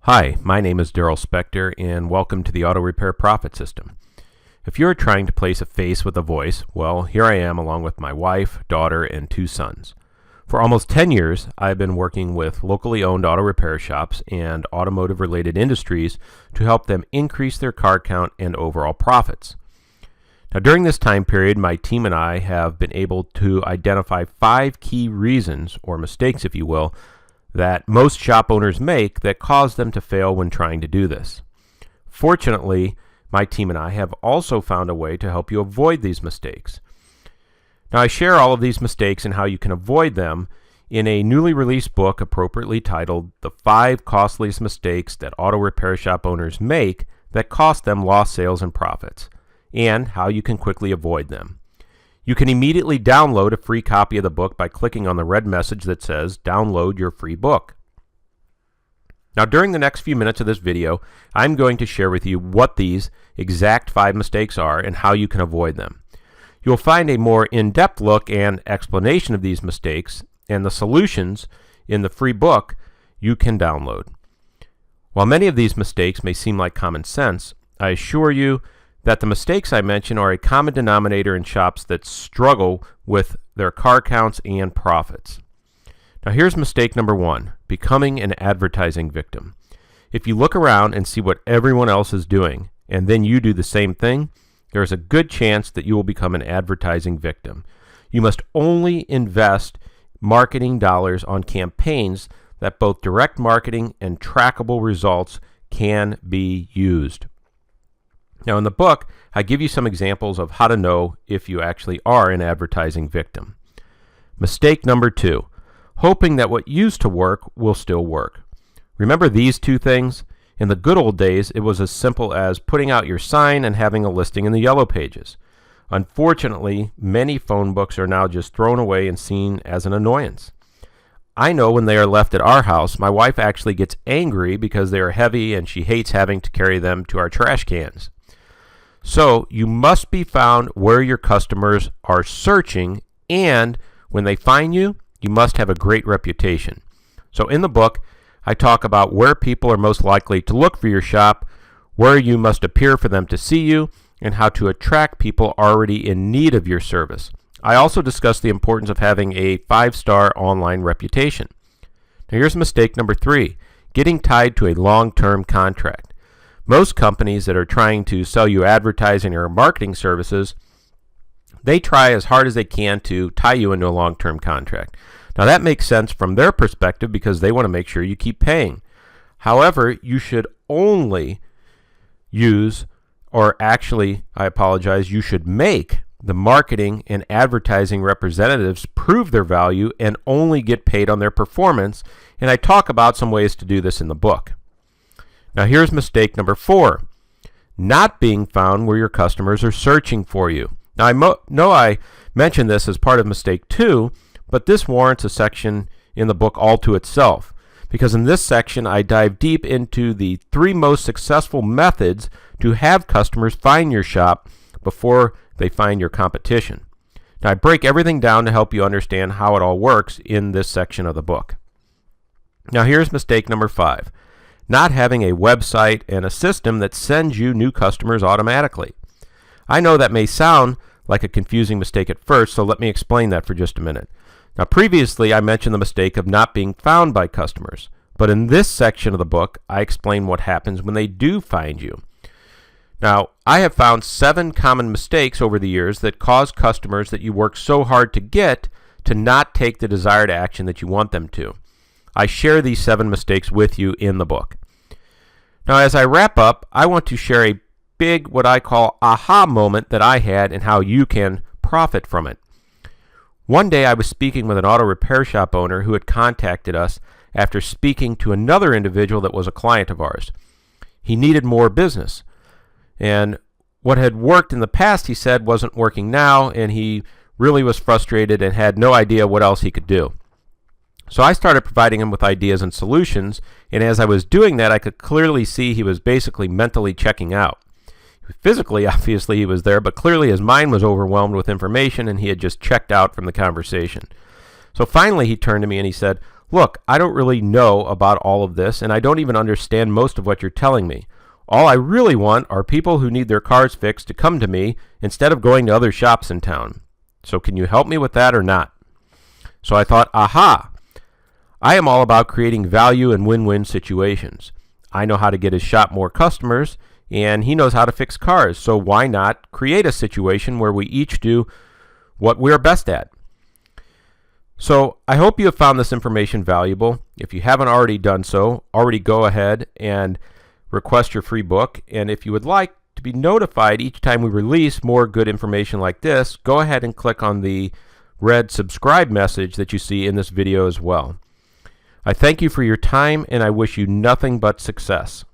Hi, my name is Daryl Spector, and welcome to the Auto Repair Profit System. If you're trying to place a face with a voice, well, here I am along with my wife, daughter, and 2 sons. For almost 10 years, I've been working with locally owned auto repair shops and automotive-related industries to help them increase their car count and overall profits. Now, during this time period, my team and I have been able to identify 5 key reasons, or mistakes if you will, that most shop owners make that cause them to fail when trying to do this. Fortunately, my team and I have also found a way to help you avoid these mistakes. Now, I share all of these mistakes and how you can avoid them in a newly released book appropriately titled The 5 Costliest Mistakes That Auto Repair Shop Owners Make That Cost Them Lost Sales and Profits, and how you can quickly avoid them. You can immediately download a free copy of the book by clicking on the red message that says, "Download your free book." Now, during the next few minutes of this video, I'm going to share with you what these exact 5 mistakes are and how you can avoid them. You'll find a more in-depth look and explanation of these mistakes and the solutions in the free book you can download. While many of these mistakes may seem like common sense, I assure you that the mistakes I mention are a common denominator in shops that struggle with their car counts and profits. Now, here's mistake number 1, becoming an advertising victim. If you look around and see what everyone else is doing, and then you do the same thing, there's a good chance that you will become an advertising victim. You must only invest marketing dollars on campaigns that both direct marketing and trackable results can be used. Now, in the book, I give you some examples of how to know if you actually are an advertising victim. Mistake number 2, hoping that what used to work will still work. Remember these 2 things? In the good old days, it was as simple as putting out your sign and having a listing in the yellow pages. Unfortunately, many phone books are now just thrown away and seen as an annoyance. I know when they are left at our house, my wife actually gets angry because they are heavy and she hates having to carry them to our trash cans. So you must be found where your customers are searching, and when they find you, you must have a great reputation. So in the book, I talk about where people are most likely to look for your shop, where you must appear for them to see you, and how to attract people already in need of your service. I also discuss the importance of having a 5-star online reputation. Now here's mistake number 3, getting tied to a long-term contract. Most companies that are trying to sell you advertising or marketing services, they try as hard as they can to tie you into a long-term contract. Now that makes sense from their perspective because they want to make sure you keep paying. However, you should only use, or actually, you should make the marketing and advertising representatives prove their value and only get paid on their performance, and I talk about some ways to do this in the book. Now here's mistake number 4, not being found where your customers are searching for you. Now I know I mentioned this as part of mistake 2, but this warrants a section in the book all to itself, because in this section I dive deep into the 3 most successful methods to have customers find your shop before they find your competition. Now I break everything down to help you understand how it all works in this section of the book. Now here's mistake number 5. Not having a website and a system that sends you new customers automatically. I know that may sound like a confusing mistake at first, so let me explain that for just a minute. Now previously I mentioned the mistake of not being found by customers, but in this section of the book I explain what happens when they do find you. Now I have found 7 common mistakes over the years that cause customers that you work so hard to get to not take the desired action that you want them to. I share these 7 mistakes with you in the book. Now, as I wrap up, I want to share a big, what I call, aha moment that I had and how you can profit from it. One day I was speaking with an auto repair shop owner who had contacted us after speaking to another individual that was a client of ours. He needed more business, and what had worked in the past, he said, wasn't working now, and he really was frustrated and had no idea what else he could do. So I started providing him with ideas and solutions, and as I was doing that, I could clearly see he was basically mentally checking out. Physically, obviously, he was there, but clearly his mind was overwhelmed with information, and he had just checked out from the conversation. So finally, he turned to me and he said, Look, I don't really know about all of this, and I don't even understand most of what you're telling me. All I really want are people who need their cars fixed to come to me instead of going to other shops in town. So can you help me with that or not? So I thought, aha! I am all about creating value and win-win situations. I know how to get his shop more customers, and he knows how to fix cars, so why not create a situation where we each do what we're best at? So I hope you have found this information valuable. If you haven't already done so, already go ahead and request your free book. And if you would like to be notified each time we release more good information like this, go ahead and click on the red subscribe message that you see in this video as well. I thank you for your time, and I wish you nothing but success.